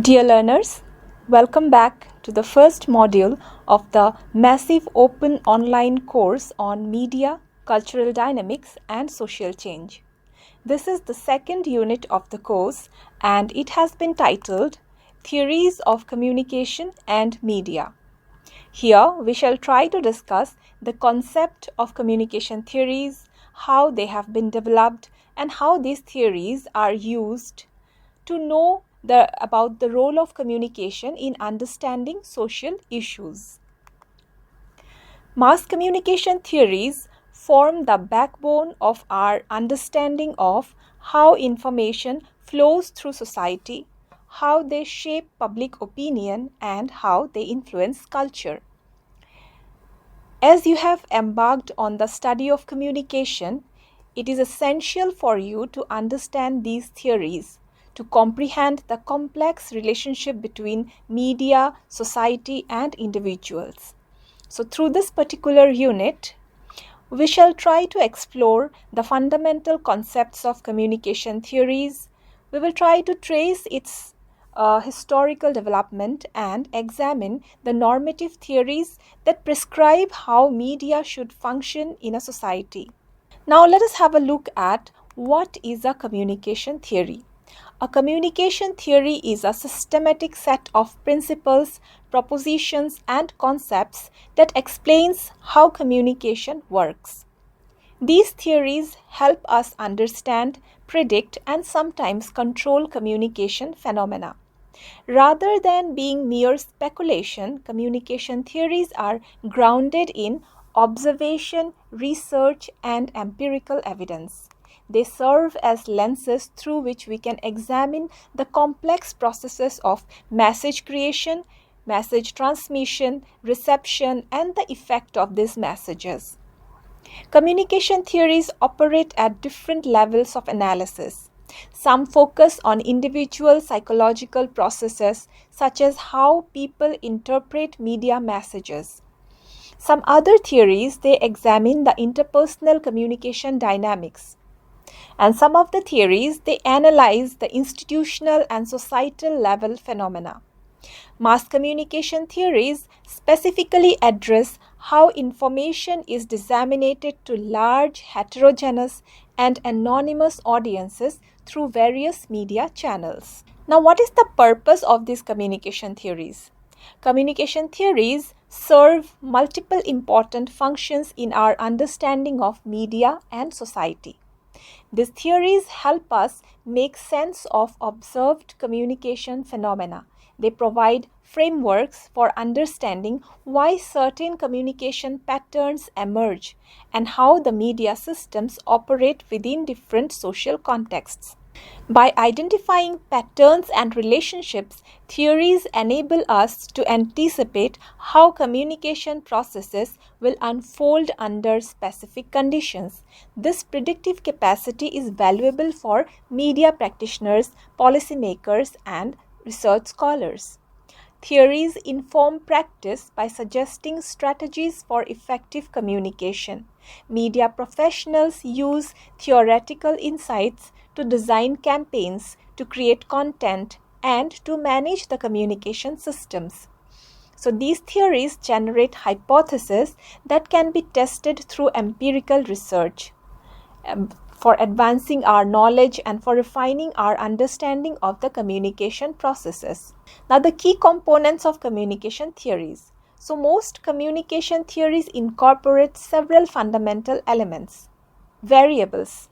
Dear learners, welcome back to the first module of the massive open online course on media, cultural dynamics and social change. This is the second unit of the course and it has been titled Theories of Communication and Media. Here we shall try to discuss the concept of communication theories, how they have been developed and how these theories are used to know about the role of communication in understanding social issues. Mass communication theories form the backbone of our understanding of how information flows through society, how they shape public opinion, and how they influence culture. As you have embarked on the study of communication, it is essential for you to understand these theories to comprehend the complex relationship between media, society, and individuals. So, through this particular unit, we shall try to explore the fundamental concepts of communication theories. We will try to trace its historical development and examine the normative theories that prescribe how media should function in a society. Now let us have a look at what is a communication theory. A communication theory is a systematic set of principles, propositions, and concepts that explains how communication works. These theories help us understand, predict, and sometimes control communication phenomena. Rather than being mere speculation, communication theories are grounded in observation, research, and empirical evidence. They serve as lenses through which we can examine the complex processes of message creation, message transmission, reception, and the effect of these messages. Communication theories operate at different levels of analysis. Some focus on individual psychological processes such as how people interpret media messages. Some other theories they examine the interpersonal communication dynamics. And some of the theories they analyze the institutional and societal level phenomena. Mass communication theories specifically address how information is disseminated to large, heterogeneous, and anonymous audiences through various media channels. Now, what is the purpose of these communication theories? Communication theories serve multiple important functions in our understanding of media and society. These theories help us make sense of observed communication phenomena. They provide frameworks for understanding why certain communication patterns emerge and how the media systems operate within different social contexts. By identifying patterns and relationships, theories enable us to anticipate how communication processes will unfold under specific conditions. This predictive capacity is valuable for media practitioners, policymakers, and research scholars. Theories inform practice by suggesting strategies for effective communication. Media professionals use theoretical insights to design campaigns, to create content, and to manage the communication systems. So these theories generate hypotheses that can be tested through empirical research for advancing our knowledge and for refining our understanding of the communication processes. Now, the key components of communication theories. So, most communication theories incorporate several fundamental elements. Variables.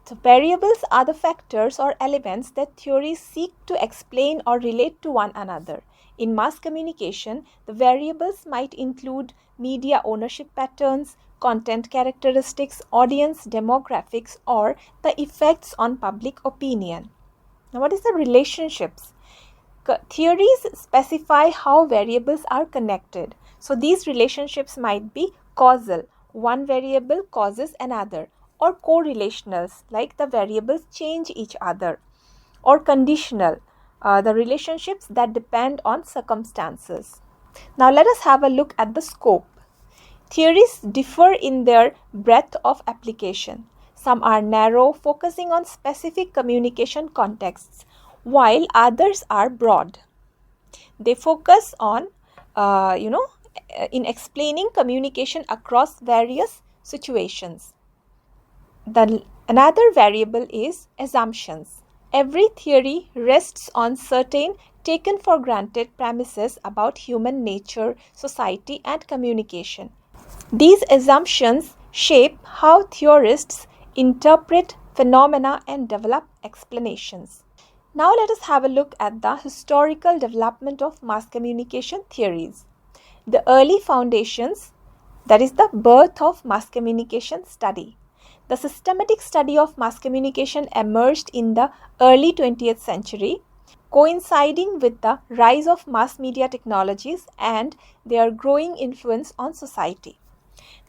So, variables are the factors or elements that theories seek to explain or relate to one another. In mass communication, the variables might include media ownership patterns, content characteristics, audience demographics, or the effects on public opinion. Now, what is the relationships? Theories specify how variables are connected. So, these relationships might be causal. One variable causes another, or correlational, like the variables change each other, or conditional, the relationships that depend on circumstances. Now, let us have a look at the scope. Theories differ in their breadth of application. Some are narrow, focusing on specific communication contexts, while others are broad. They focus on, in explaining communication across various situations. Another variable is assumptions. Every theory rests on certain taken for granted premises about human nature, society, and communication. These assumptions shape how theorists interpret phenomena and develop explanations. Now let us have a look at the historical development of mass communication theories. The early foundations, that is the birth of mass communication study. The systematic study of mass communication emerged in the early 20th century, coinciding with the rise of mass media technologies and their growing influence on society.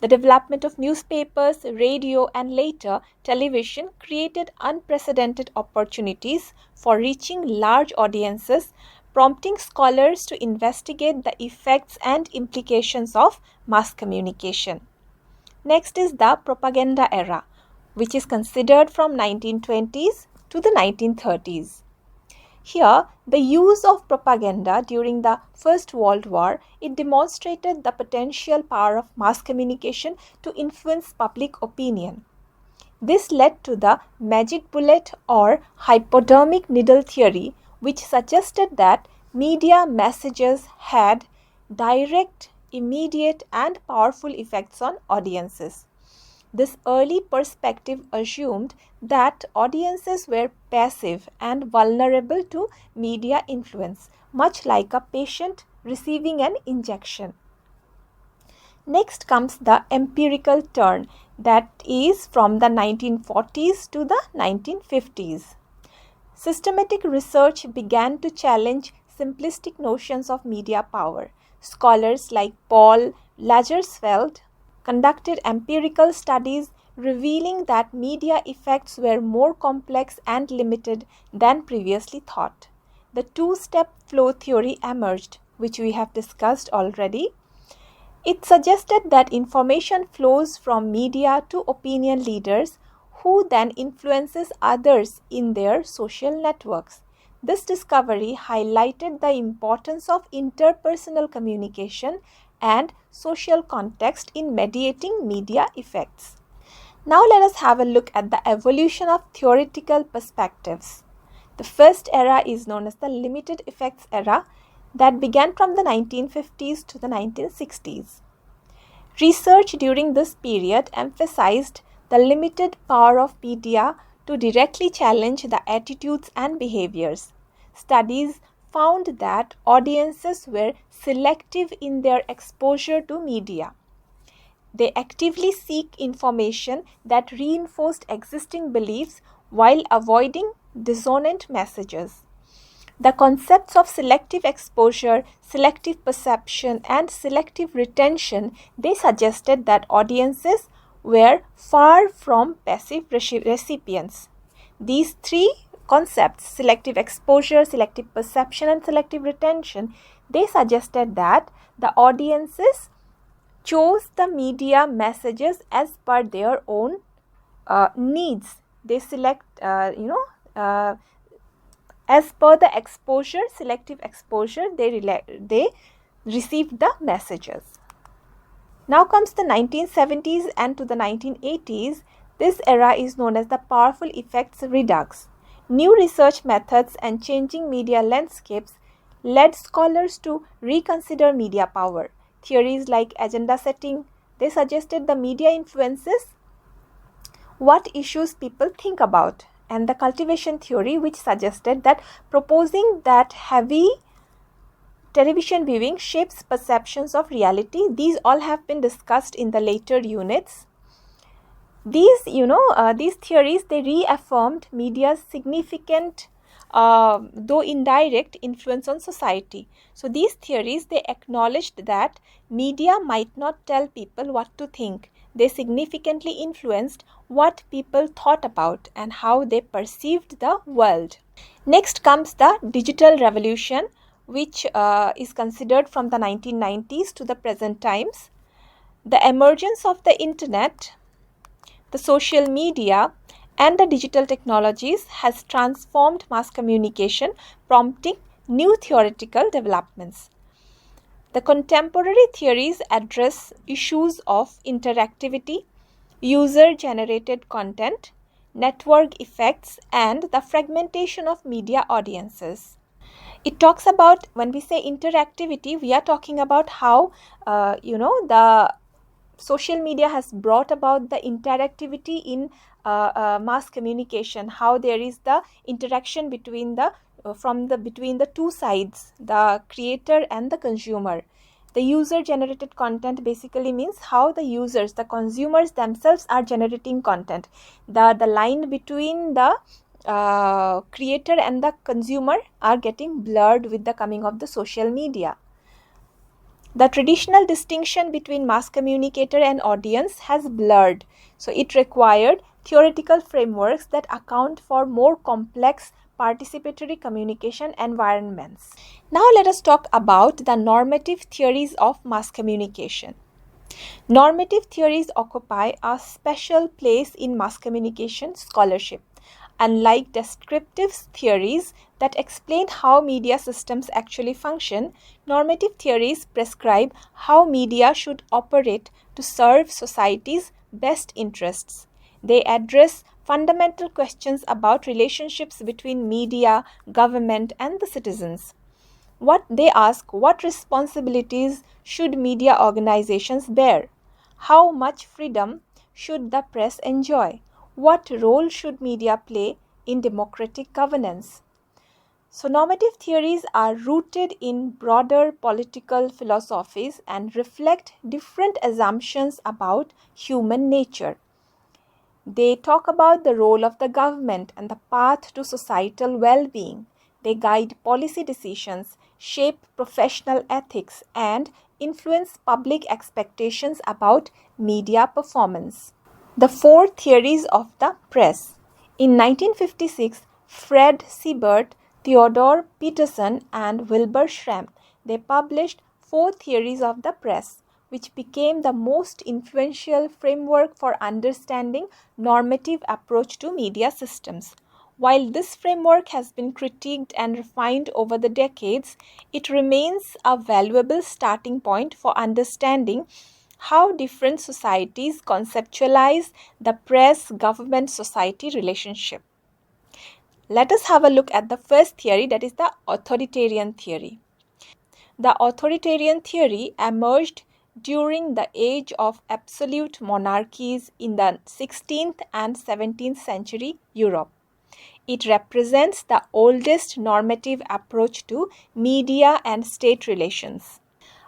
The development of newspapers, radio, and later television created unprecedented opportunities for reaching large audiences, prompting scholars to investigate the effects and implications of mass communication. Next is the propaganda era, which is considered from 1920s to the 1930s. Here, the use of propaganda during the First World War, it demonstrated the potential power of mass communication to influence public opinion. This led to the magic bullet or hypodermic needle theory, which suggested that media messages had direct, immediate, and powerful effects on audiences. This early perspective assumed that audiences were passive and vulnerable to media influence, much like a patient receiving an injection. Next comes the empirical turn, that is from the 1940s to the 1950s. Systematic research began to challenge simplistic notions of media power. Scholars like Paul Lazarsfeld conducted empirical studies revealing that media effects were more complex and limited than previously thought. The two-step flow theory emerged, which we have discussed already. It suggested that information flows from media to opinion leaders who then influences others in their social networks. This discovery highlighted the importance of interpersonal communication and social context in mediating media effects. Now let us have a look at the evolution of theoretical perspectives. The first era is known as the limited effects era, that began from the 1950s to the 1960s. Research during this period emphasized the limited power of media to directly challenge the attitudes and behaviors. Studies found that audiences were selective in their exposure to media. They actively seek information that reinforced existing beliefs while avoiding dissonant messages. The concepts of selective exposure, selective perception, and selective retention, they suggested that audiences were far from passive recipients. These three concepts, selective exposure, selective perception, and selective retention, they suggested that the audiences chose the media messages as per their own needs. They select, as per the exposure, selective exposure, they received the messages. Now comes the 1970s and to the 1980s. This era is known as the powerful effects redux. New research methods and changing media landscapes led scholars to reconsider media power. Theories like agenda setting, they suggested the media influences what issues people think about, and the cultivation theory, which suggested that proposing that heavy television viewing shapes perceptions of reality. These all have been discussed in the later units. These theories, they reaffirmed media's significant, though indirect, influence on society. So these theories, they acknowledged that media might not tell people what to think. They significantly influenced what people thought about and how they perceived the world. Next comes the digital revolution, which is considered from the 1990s to the present times. The emergence of the internet, the social media, and the digital technologies has transformed mass communication, prompting new theoretical developments. The contemporary theories address issues of interactivity, user-generated content, network effects, and the fragmentation of media audiences. It talks about, when we say interactivity, we are talking about how the social media has brought about the interactivity in mass communication, how there is the interaction between the two sides, the creator and the consumer. The user generated content basically means how the consumers themselves are generating content. The line between the creator and the consumer are getting blurred with the coming of the social media. The traditional distinction between mass communicator and audience has blurred, so it required theoretical frameworks that account for more complex participatory communication environments. Now let us talk about the normative theories of mass communication. Normative theories occupy a special place in mass communication scholarship. Unlike descriptive theories that explain how media systems actually function, normative theories prescribe how media should operate to serve society's best interests. They address fundamental questions about relationships between media, government, and the citizens. They ask, what responsibilities should media organizations bear? How much freedom should the press enjoy? What role should media play in democratic governance? So, normative theories are rooted in broader political philosophies and reflect different assumptions about human nature. They talk about the role of the government and the path to societal well-being. They guide policy decisions, shape professional ethics, and influence public expectations about media performance. The four theories of the press. In 1956, Fred Siebert, Theodore Peterson, and Wilbur Schramm, they published four theories of the press, which became the most influential framework for understanding normative approach to media systems. While this framework has been critiqued and refined over the decades, it remains a valuable starting point for understanding how different societies conceptualize the press-government society relationship. Let us have a look at the first theory, that is the authoritarian theory. The authoritarian theory emerged during the age of absolute monarchies in the 16th and 17th century Europe. It represents the oldest normative approach to media and state relations.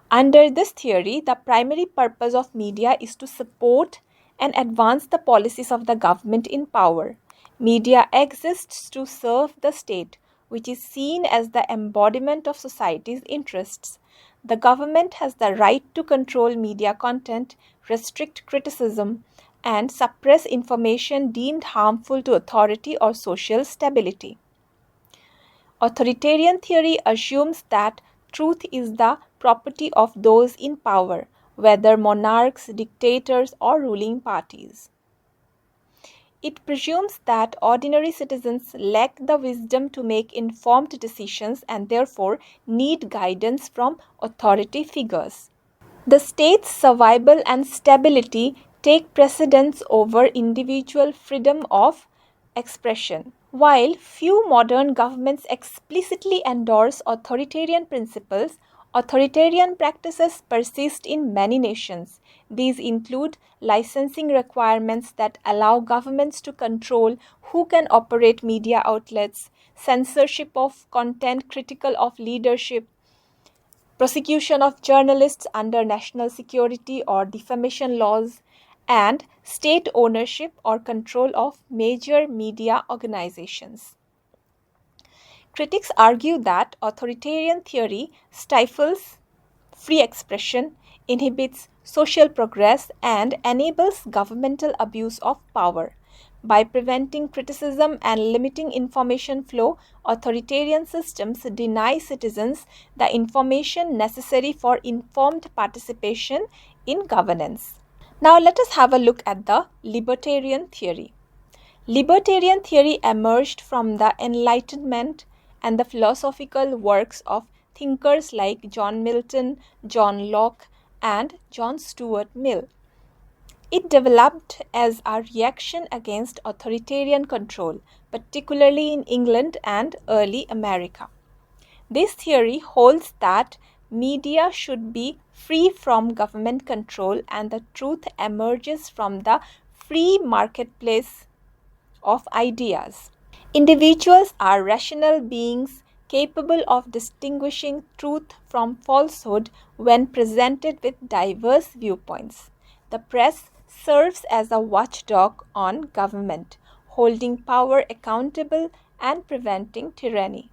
Under this theory, the primary purpose of media is to support and advance the policies of the government in power. Media exists to serve the state, which is seen as the embodiment of society's interests. The government has the right to control media content, restrict criticism, and suppress information deemed harmful to authority or social stability. Authoritarian theory assumes that truth is the property of those in power, whether monarchs, dictators, or ruling parties. It presumes that ordinary citizens lack the wisdom to make informed decisions and therefore need guidance from authority figures. The state's survival and stability take precedence over individual freedom of expression. While few modern governments explicitly endorse authoritarian principles, authoritarian practices persist in many nations. These include licensing requirements that allow governments to control who can operate media outlets, censorship of content critical of leadership, prosecution of journalists under national security or defamation laws, and state ownership or control of major media organizations. Critics argue that authoritarian theory stifles free expression, inhibits social progress, and enables governmental abuse of power. By preventing criticism and limiting information flow, authoritarian systems deny citizens the information necessary for informed participation in governance. Now let us have a look at the libertarian theory. Libertarian theory emerged from the Enlightenment and the philosophical works of thinkers like John Milton, John Locke, and John Stuart Mill. It developed as a reaction against authoritarian control, particularly in England and early America. This theory holds that media should be free from government control and the truth emerges from the free marketplace of ideas. Individuals are rational beings capable of distinguishing truth from falsehood when presented with diverse viewpoints. The press serves as a watchdog on government, holding power accountable and preventing tyranny.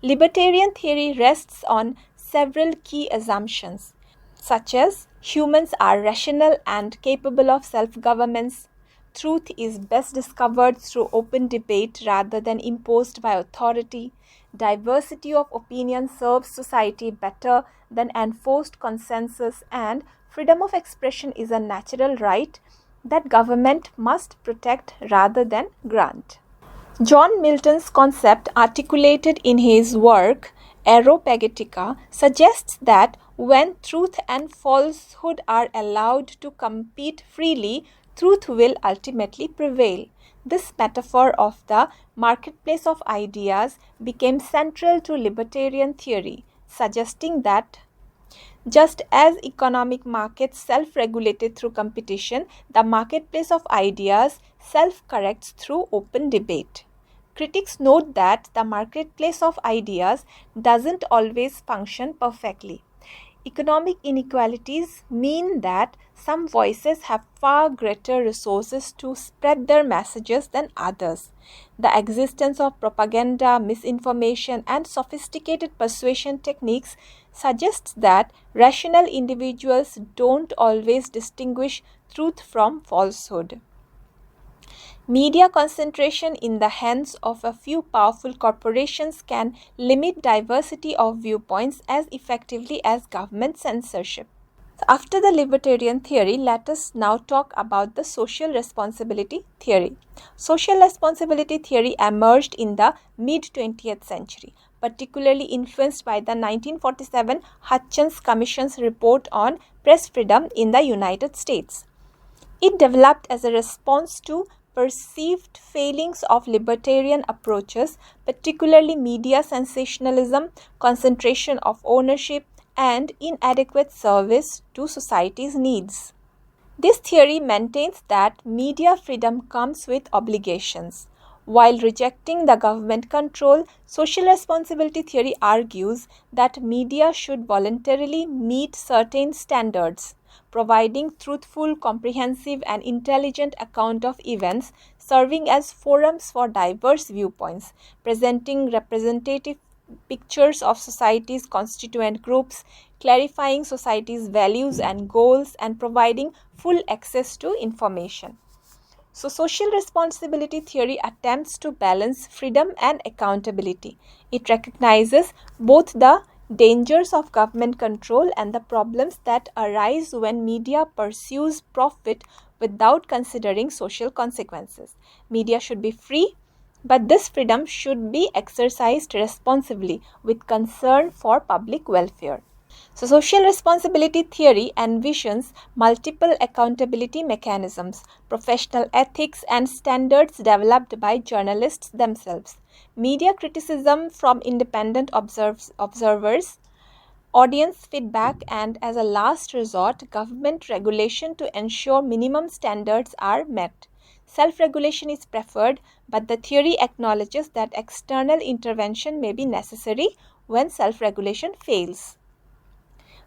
Libertarian theory rests on several key assumptions, such as humans are rational and capable of self-governance, truth is best discovered through open debate rather than imposed by authority, diversity of opinion serves society better than enforced consensus, and freedom of expression is a natural right that government must protect rather than grant. John Milton's concept, articulated in his work Areopagitica, suggests that when truth and falsehood are allowed to compete freely, truth will ultimately prevail. This metaphor of the marketplace of ideas became central to libertarian theory, suggesting that just as economic markets self-regulated through competition, the marketplace of ideas self-corrects through open debate. Critics note that the marketplace of ideas doesn't always function perfectly. Economic inequalities mean that some voices have far greater resources to spread their messages than others. The existence of propaganda, misinformation, and sophisticated persuasion techniques suggests that rational individuals don't always distinguish truth from falsehood. Media concentration in the hands of a few powerful corporations can limit diversity of viewpoints as effectively as government censorship. After the libertarian theory, let us now talk about the social responsibility theory. Social responsibility theory emerged in the mid-20th century, particularly influenced by the 1947 Hutchins Commission's report on press freedom in the United States. It developed as a response to perceived failings of libertarian approaches, particularly media sensationalism, concentration of ownership, and inadequate service to society's needs. This theory maintains that media freedom comes with obligations. While rejecting the government control, social responsibility theory argues that media should voluntarily meet certain standards, providing truthful, comprehensive, and intelligent account of events, serving as forums for diverse viewpoints, presenting representative pictures of society's constituent groups, clarifying society's values and goals, and providing full access to information. So, social responsibility theory attempts to balance freedom and accountability. It recognizes both the dangers of government control and the problems that arise when media pursues profit without considering social consequences. Media should be free, but this freedom should be exercised responsibly with concern for public welfare. So, social responsibility theory envisions multiple accountability mechanisms, professional ethics, and standards developed by journalists themselves, media criticism from independent observers, audience feedback, and as a last resort, government regulation to ensure minimum standards are met. Self-regulation is preferred, but the theory acknowledges that external intervention may be necessary when self-regulation fails.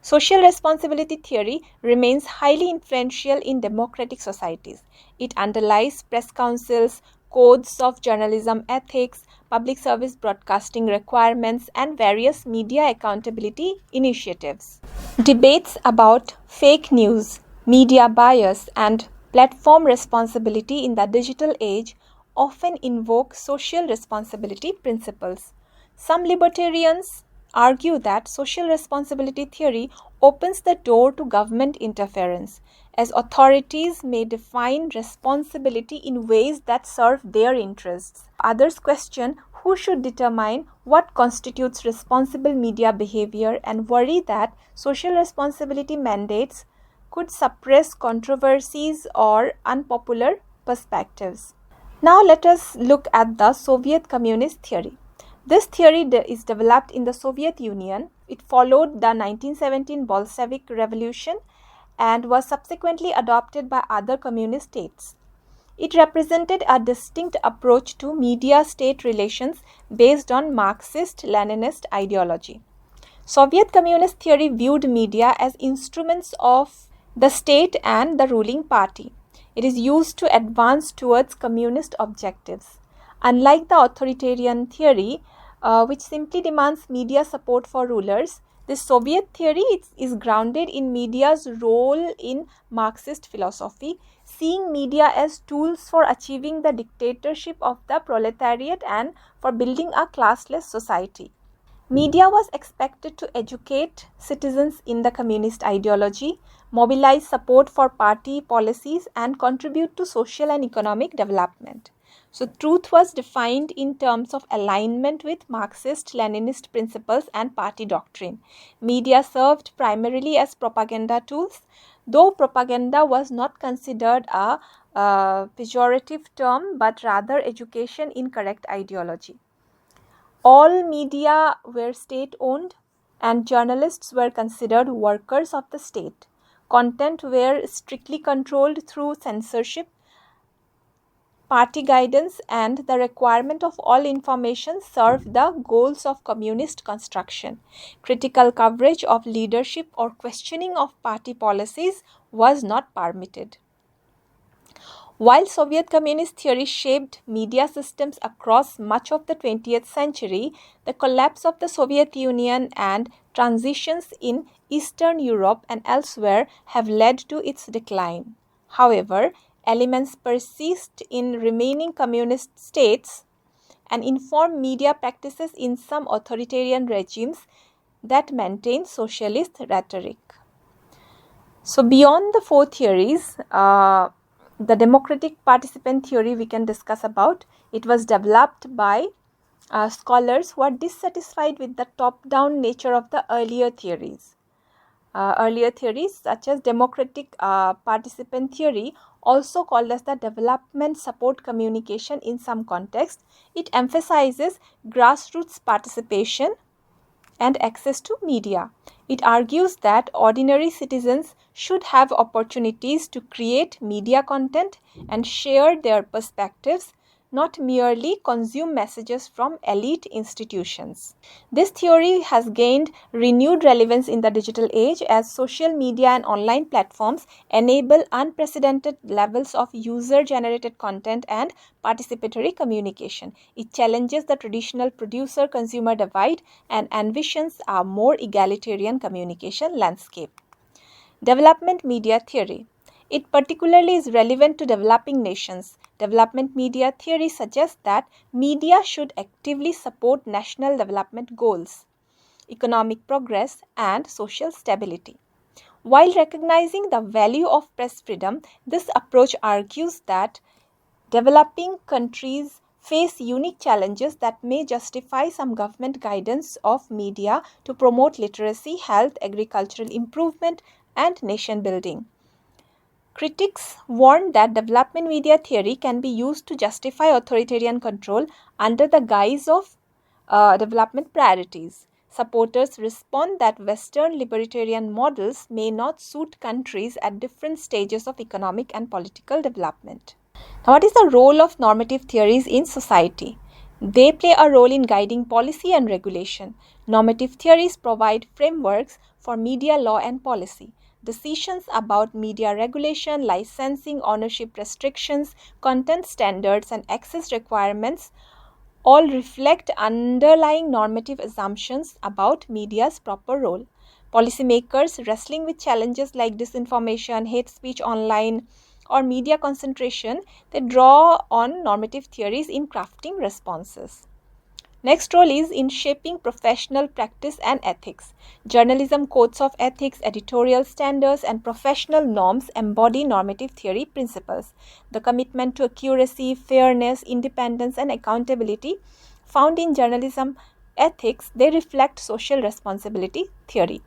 Social responsibility theory remains highly influential in democratic societies. It underlies press councils, codes of journalism ethics, public service broadcasting requirements, and various media accountability initiatives. Debates about fake news, media bias, and platform responsibility in the digital age often invoke social responsibility principles. Some libertarians argue that social responsibility theory opens the door to government interference, as authorities may define responsibility in ways that serve their interests. Others question who should determine what constitutes responsible media behavior and worry that social responsibility mandates could suppress controversies or unpopular perspectives. Now let us look at the Soviet communist theory. This theory is developed in the Soviet Union. It followed the 1917 Bolshevik Revolution and was subsequently adopted by other communist states. It represented a distinct approach to media-state relations based on Marxist-Leninist ideology. Soviet communist theory viewed media as instruments of the state and the ruling party. It is used to advance towards communist objectives. Unlike the authoritarian theory, which simply demands media support for rulers, the Soviet theory is grounded in media's role in Marxist philosophy, seeing media as tools for achieving the dictatorship of the proletariat and for building a classless society. Media was expected to educate citizens in the communist ideology, mobilize support for party policies, and contribute to social and economic development. So, truth was defined in terms of alignment with Marxist-Leninist principles and party doctrine. Media served primarily as propaganda tools, though propaganda was not considered a pejorative term but rather education in correct ideology. All media were state-owned and journalists were considered workers of the state. Content were strictly controlled through censorship, party guidance, and the requirement of all information served the goals of communist construction. Critical coverage of leadership or questioning of party policies was not permitted. While Soviet communist theory shaped media systems across much of the 20th century, the collapse of the Soviet Union and transitions in Eastern Europe and elsewhere have led to its decline. However, elements persist in remaining communist states and inform media practices in some authoritarian regimes that maintain socialist rhetoric. So, beyond the four theories, the democratic participant theory we can discuss about. It was developed by scholars who are dissatisfied with the top-down nature of the earlier theories. Earlier theories such as democratic participant theory, also called as the development support communication in some contexts, it emphasizes grassroots participation and access to media. It argues that ordinary citizens should have opportunities to create media content and share their perspectives, not merely consume messages from elite institutions. This theory has gained renewed relevance in the digital age as social media and online platforms enable unprecedented levels of user-generated content and participatory communication. It challenges the traditional producer-consumer divide and envisions a more egalitarian communication landscape. Development media theory. It particularly is relevant to developing nations. Development media theory suggests that media should actively support national development goals, economic progress, and social stability. While recognizing the value of press freedom, this approach argues that developing countries face unique challenges that may justify some government guidance of media to promote literacy, health, agricultural improvement, and nation building. Critics warn that development media theory can be used to justify authoritarian control under the guise of development priorities. Supporters respond that Western libertarian models may not suit countries at different stages of economic and political development. Now, what is the role of normative theories in society? They play a role in guiding policy and regulation. Normative theories provide frameworks for media law and policy. Decisions about media regulation, licensing, ownership restrictions, content standards, and access requirements all reflect underlying normative assumptions about media's proper role. Policymakers wrestling with challenges like disinformation, hate speech online, or media concentration, they draw on normative theories in crafting responses. Next role is in shaping professional practice and ethics. Journalism codes of ethics, editorial standards, and professional norms embody normative theory principles. The commitment to accuracy, fairness, independence, and accountability found in journalism ethics, they reflect social responsibility theory.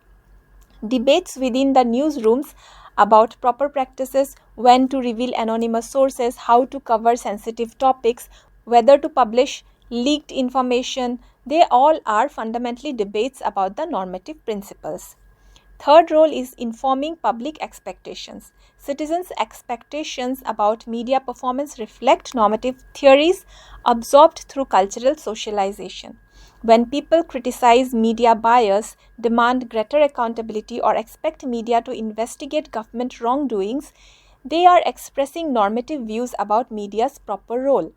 Debates within the newsrooms about proper practices, when to reveal anonymous sources, how to cover sensitive topics, whether to publish leaked information, they all are fundamentally debates about the normative principles. Third role is informing public expectations. Citizens' expectations about media performance reflect normative theories absorbed through cultural socialization. When people criticize media bias, demand greater accountability, or expect media to investigate government wrongdoings, they are expressing normative views about media's proper role.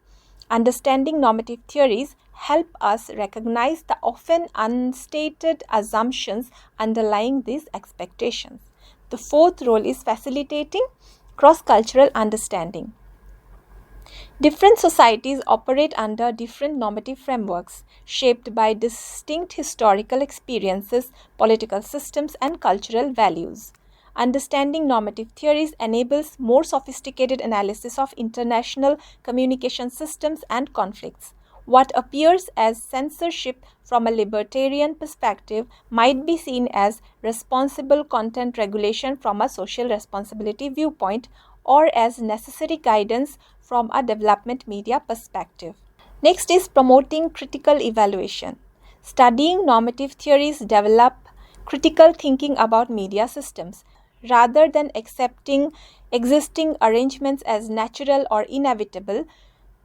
Understanding normative theories help us recognize the often unstated assumptions underlying these expectations. The fourth role is facilitating cross-cultural understanding. Different societies operate under different normative frameworks, shaped by distinct historical experiences, political systems, and cultural values. Understanding normative theories enables more sophisticated analysis of international communication systems and conflicts. What appears as censorship from a libertarian perspective might be seen as responsible content regulation from a social responsibility viewpoint, or as necessary guidance from a development media perspective. Next is promoting critical evaluation. Studying normative theories develop critical thinking about media systems. Rather than accepting existing arrangements as natural or inevitable,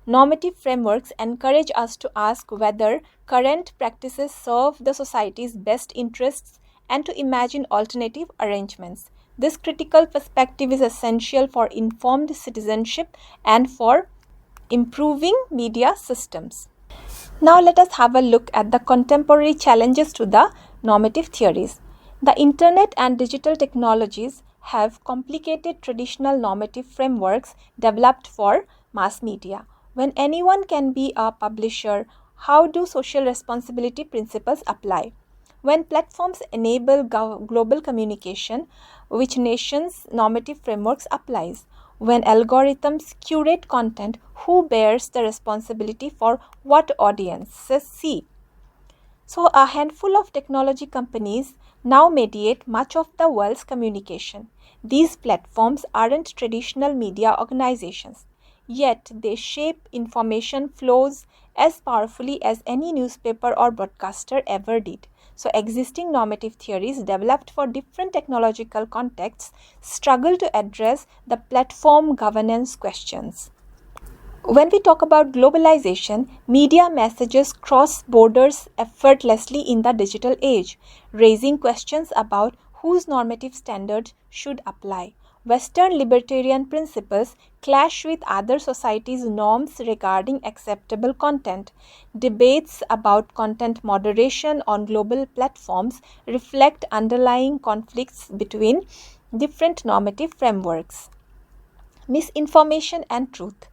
normative frameworks encourage us to ask whether current practices serve the society's best interests and to imagine alternative arrangements. This critical perspective is essential for informed citizenship and for improving media systems. Now let us have a look at the contemporary challenges to the normative theories. The internet and digital technologies have complicated traditional normative frameworks developed for mass media. When anyone can be a publisher, how do social responsibility principles apply? When platforms enable global communication, which nations' normative frameworks applies? When algorithms curate content, who bears the responsibility for what audiences see? So, a handful of technology companies now mediate much of the world's communication. These platforms aren't traditional media organizations, yet they shape information flows as powerfully as any newspaper or broadcaster ever did. So, existing normative theories developed for different technological contexts struggle to address the platform governance questions. When we talk about globalization, media messages cross borders effortlessly in the digital age, raising questions about whose normative standards should apply. Western libertarian principles clash with other societies' norms regarding acceptable content. Debates about content moderation on global platforms reflect underlying conflicts between different normative frameworks. Misinformation and truth.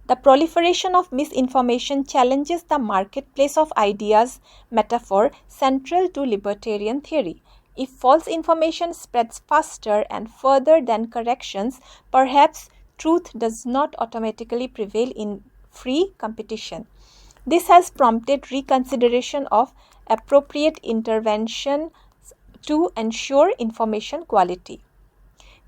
The proliferation of misinformation challenges the marketplace of ideas metaphor central to libertarian theory. If false information spreads faster and further than corrections, perhaps truth does not automatically prevail in free competition. This has prompted reconsideration of appropriate intervention to ensure information quality.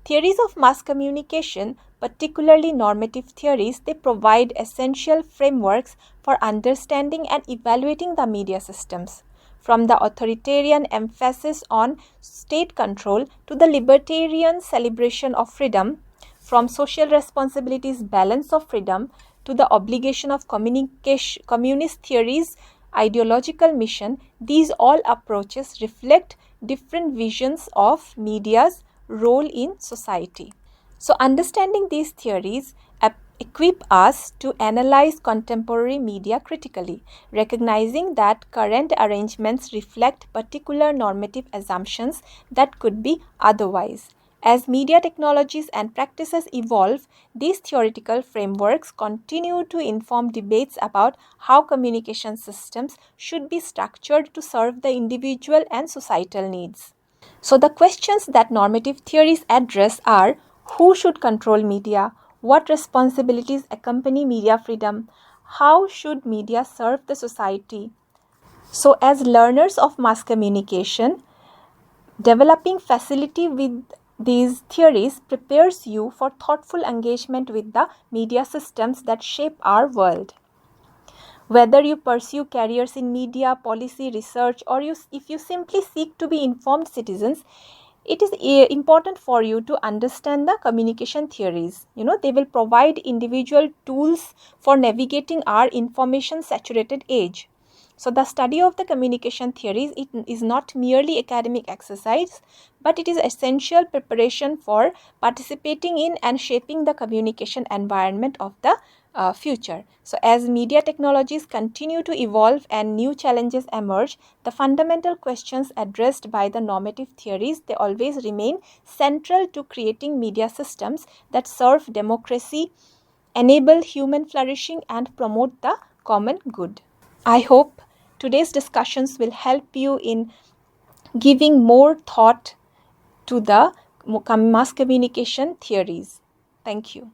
Theories of mass communication, particularly normative theories, they provide essential frameworks for understanding and evaluating the media systems. From the authoritarian emphasis on state control to the libertarian celebration of freedom, from social responsibilities balance of freedom to the obligation of communist theories ideological mission, these all approaches reflect different visions of media's role in society. So, understanding these theories equip us to analyze contemporary media critically, recognizing that current arrangements reflect particular normative assumptions that could be otherwise. As media technologies and practices evolve, these theoretical frameworks continue to inform debates about how communication systems should be structured to serve the individual and societal needs. So, the questions that normative theories address are: who should control media? What responsibilities accompany media freedom? How should media serve the society? So, as learners of mass communication, developing facility with these theories prepares you for thoughtful engagement with the media systems that shape our world. Whether you pursue careers in media, policy, research, or if you simply seek to be informed citizens, it is important for you to understand the communication theories. They will provide individual tools for navigating our information saturated age. So the study of the communication theories, it is not merely academic exercise, but it is essential preparation for participating in and shaping the communication environment of the future. So as media technologies continue to evolve and new challenges emerge, the fundamental questions addressed by the normative theories, they always remain central to creating media systems that serve democracy, enable human flourishing, and promote the common good. I hope today's discussions will help you in giving more thought to the mass communication theories. Thank you.